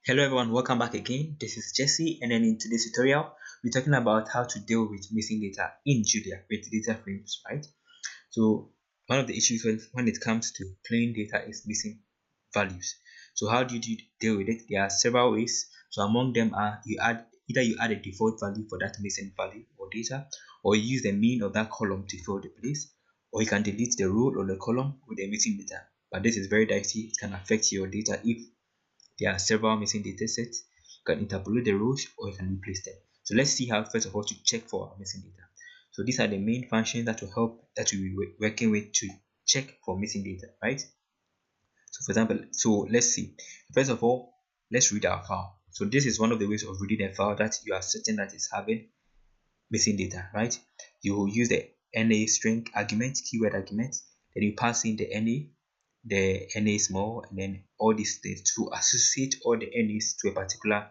Hello everyone, welcome back again. This is Jesse, and then in today's tutorial, we're talking about how to deal with missing data in Julia with data frames, right? So one of the issues when it comes to plain data is missing values. So how do you deal with it? There are several ways. So among them are you add a default value for that missing value or data, or you use the mean of that column to fill the place, or you can delete the row or the column with the missing data. But this is very dicey. It can affect your data if there are several missing datasets. You can interpolate the rows or you can replace them. So let's see how first of all to check for missing data. So these are the main functions that will help that we'll be working with to check for missing data, right? So for example, so let's see. First of all, let's read our file. So this is one of the ways of reading a file that you are certain that is having missing data, right? You will use the NA string argument, keyword argument, then you pass in the NA small, and then all these things to associate all the NAs to a particular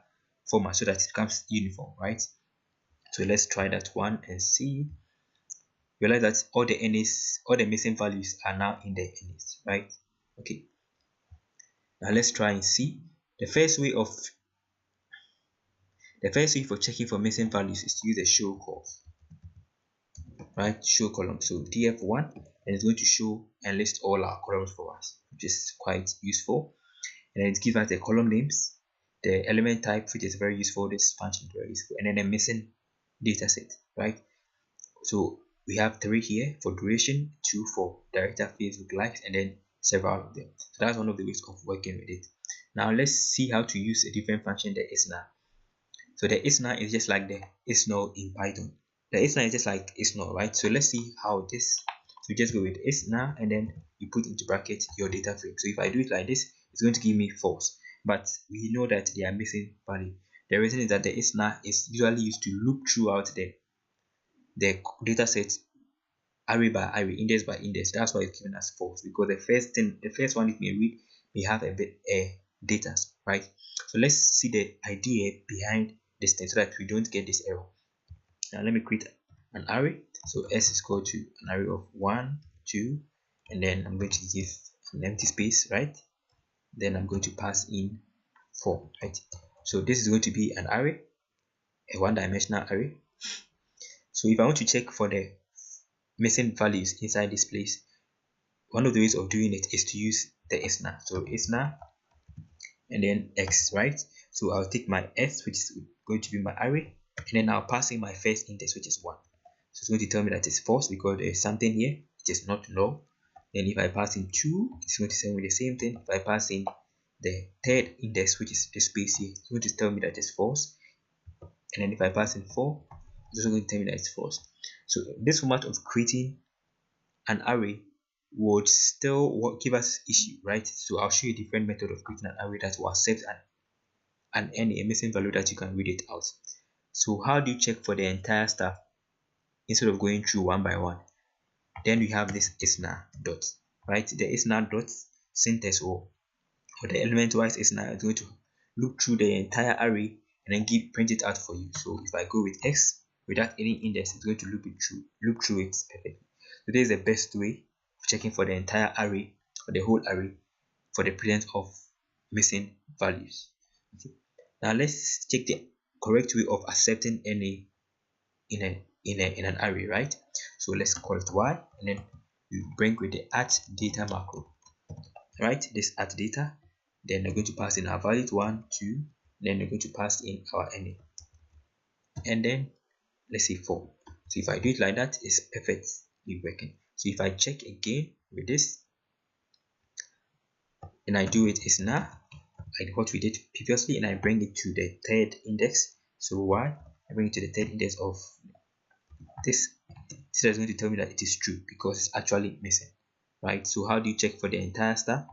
format so that it becomes uniform, right? So let's try that one and see. Realize that all the NAs, all the missing values are now in the NAs, right? Okay. Now let's try and see. The first way for checking for missing values is to use a show calls, right? Show column. So df1, and it's going to show and list all our columns for us, which is quite useful. And then it gives us the column names, the element type, which is very useful. This function is very useful, and then a missing data set, right? So we have 3 here for duration, 2 for director, Facebook likes, and then several of them. So that's one of the ways of working with it. Now let's see how to use a different function, the isna. So the isna is just like the isna in Python. The isna is just like isna, right? So let's see how this. So you just go with isna, and then you put into bracket your data frame. So if I do it like this, it's going to give me false. But we know that they are missing value. The reason is that the isna is usually used to loop throughout the data set array by array, index by index. That's why it's given as false, because the first one it may read may have a bit data, right? So let's see the idea behind this thing so that we don't get this error. Now let me create an array. So s is equal to an array of 1, 2, and then I'm going to give an empty space, right? Then I'm going to pass in 4, right? So this is going to be an array, a one-dimensional array. So if I want to check for the missing values inside this place, one of the ways of doing it is to use the isna. So isna and then x, right? So I'll take my s, which is going to be my array, and then I'll pass in my first index, which is 1. So it's going to tell me that it's false because there is something here which is not null. Then if I pass in 2, it's going to tell me the same thing. If I pass in the third index, which is the space here, it's going to tell me that it's false. And then if I pass in 4, it's also going to tell me that it's false. So this format of creating an array would still give us issue, right? So I'll show you a different method of creating an array that will accept a missing value that you can read it out. So how do you check for the entire stuff instead of going through one by one? Then we have this isna dot, right? The isna dot syntax or the element wise isna is going to look through the entire array and then print it out for you. So if I go with x without any index, it's going to loop through it perfectly. So this is the best way of checking for the entire array or the whole array for the presence of missing values. Okay. Now let's check the correct way of accepting any in an array, right? So let's call it y, and then we bring with the @data macro, right? This @data, then we're going to pass in our value 1, 2, then we're going to pass in our NA, and then let's say 4. So if I do it like that, it's perfectly working. So if I check again with this, and I do it is now like what we did previously, and I bring it to the third index. So y, I bring it to the third index of this. So it's going to tell me that it is true because it's actually missing, right? So how do you check for the entire stuff?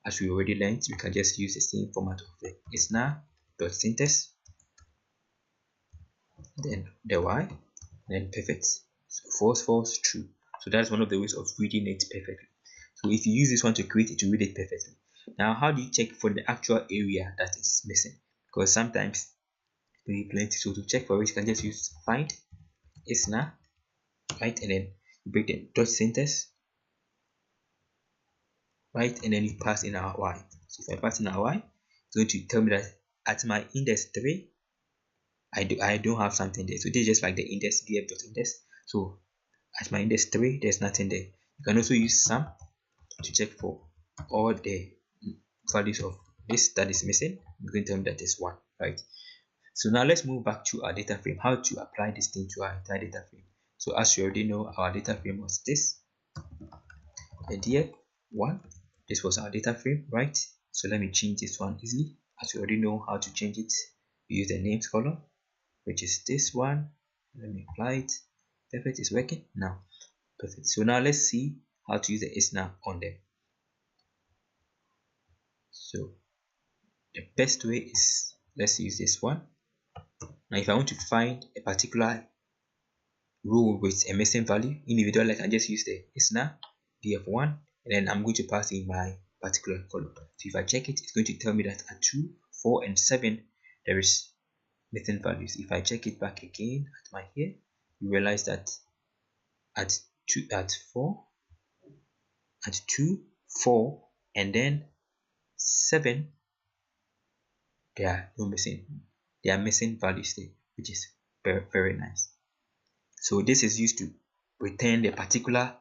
As we already learned, we can just use the same format of the isna.syntax, then the y, then perfect. So false, false, true. So that's one of the ways of reading it perfectly. So if you use this one to create it, to read it perfectly. Now, how do you check for the actual area that it is missing? Because sometimes it will be plenty. So to check for it, you can just use find isna, right? And then you break the dot syntax, right? And then you pass in our y. So if I pass in our y, it's going to tell me that at my index 3, I don't have something there. So this is just like the index df.index. So at my index 3, there's nothing there. You can also use sum to check for all the values of this that is missing. I'm going to tell me that is 1, right? So now let's move back to our data frame, how to apply this thing to our entire data frame. So as you already know, our data frame was this, the df1. This was our data frame, right? So let me change this one easily. As you already know how to change it, you use the names column, which is this one. Let me apply it. Perfect, it's working now. Perfect. So now let's see how to use the isna on them. So the best way is, let's use this one. Now if I want to find a particular row with a missing value individually, I can just use the isna df1, and then I'm going to pass in my particular column. So if I check it, it's going to tell me that at 2, 4, and 7 there is missing values. If I check it back again at my here, you realize that at 4, 4, and then 7, there are no missing. There are missing values there, which is very, very nice. So this is used to return the particular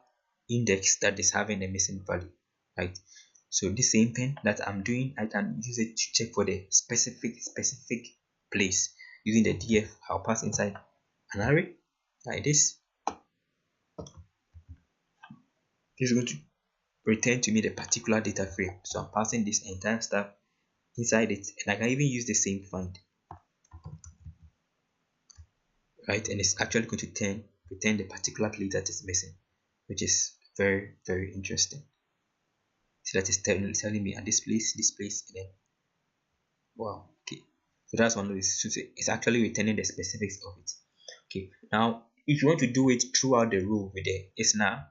index that is having a missing value, right? So the same thing that I'm doing, I can use it to check for the specific place using the df. I'll pass inside an array like this. This is going to return to me the particular data frame. So I'm passing this entire stuff inside it, and I can even use the same find, right? And it's actually going to return the particular place that is missing, which is very, very interesting. So that is telling me at this place, and then wow, okay. So that's one of these. So it's actually returning the specifics of it. Okay, now if you want to do it throughout the row with the isna,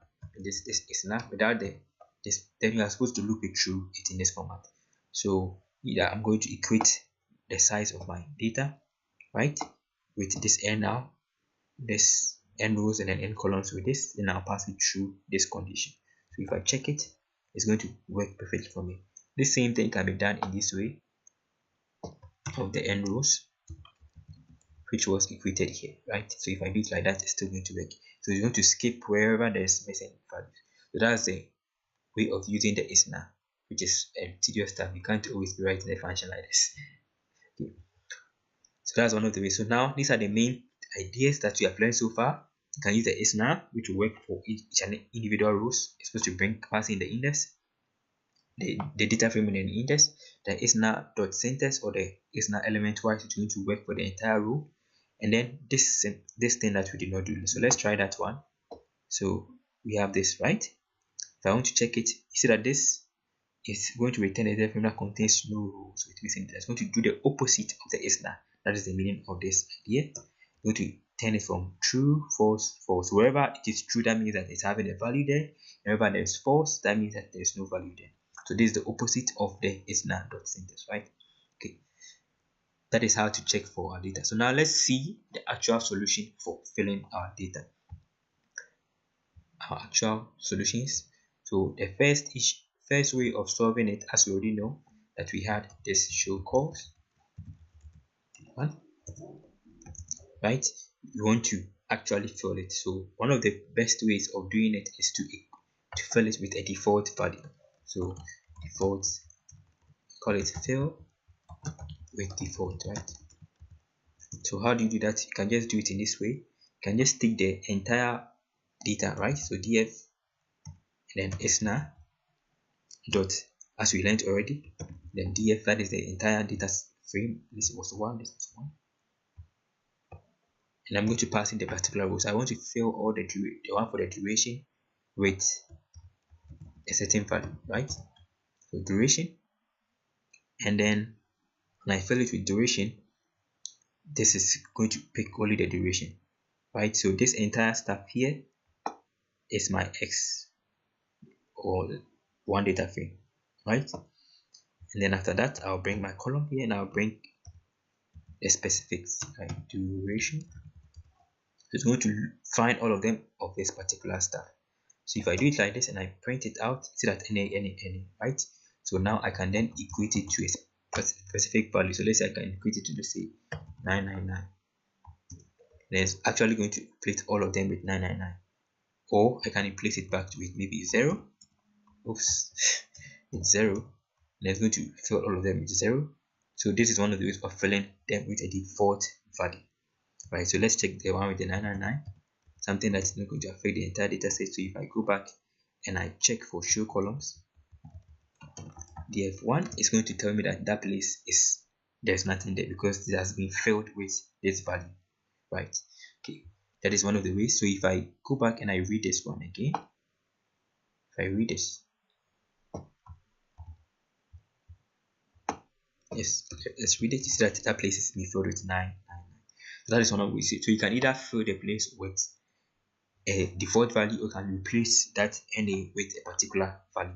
this isna without this, then you are supposed to loop it through it in this format. So either I'm going to equate the size of my data, right, with this n now, this n rows and then n columns with this, then I'll pass it through this condition. So if I check it, it's going to work perfectly for me. The same thing can be done in this way of the n rows, which was equated here, right? So if I do it like that, it's still going to work. So you're going to skip wherever there's missing values. So that's the way of using the isna, which is tedious stuff. You can't always be writing a function like this. Okay. So that's one of the ways. So now these are the main ideas that we have learned so far. You can use the isna, which will work for each individual rows. It's supposed to pass in the index, the data frame in an index. The isna.syntax or the isna element wise is going to work for the entire row. And then this thing that we did not do. So let's try that one. So we have this, right? If I want to check it, you see that this is going to return a data frame that contains no rows with missing. It's going to do the opposite of the isna. That is the meaning of this idea. Going to turn it from true, false, false. Wherever it is true, that means that it's having a value there. Wherever there is false, that means that there is no value there. So this is the opposite of the isna.syntax, right? Okay. That is how to check for our data. So now let's see the actual solution for filling our data. Our actual solutions. So the first way of solving it, as we already know, that we had this showcols one, right? You want to actually fill it. So one of the best ways of doing it is to fill it with a default value. So default, call it fill with default, right? So how do you do that? You can just do it in this way. You can just take the entire data, right? So df and then isna dot, as we learned already, then df, that is the entire data frame. This was one, this was one, and I'm going to pass in the particular rows. I want to fill all the one for the duration with a certain value, right? So duration, and then when I fill it with duration, this is going to pick only the duration, right? So this entire stuff here is my x or one data frame, right? And then after that, I'll bring my column here and I'll bring the specifics, right? Duration. So it's going to find all of them of this particular stuff. So if I do it like this and I print it out, see that any, right? So now I can then equate it to specific value. So let's say I can increase it to, let's say, 999. Then it's actually going to replace all of them with 999, or I can replace it back with maybe 0. Oops, it's 0. And it's going to fill all of them with 0. So this is one of the ways of filling them with a default value, right? So let's check the one with the 999, something that's not going to affect the entire data set. So if I go back and I check for show columns, df1 is going to tell me that that place is, there's nothing there because it has been filled with this value, right? Okay, that is one of the ways. So if I go back and I read this one again, if I read this, yes, let's read it. You see that that place is being filled with 999. So that is one of the ways. So you can either fill the place with a default value, or can replace that NA with a particular value.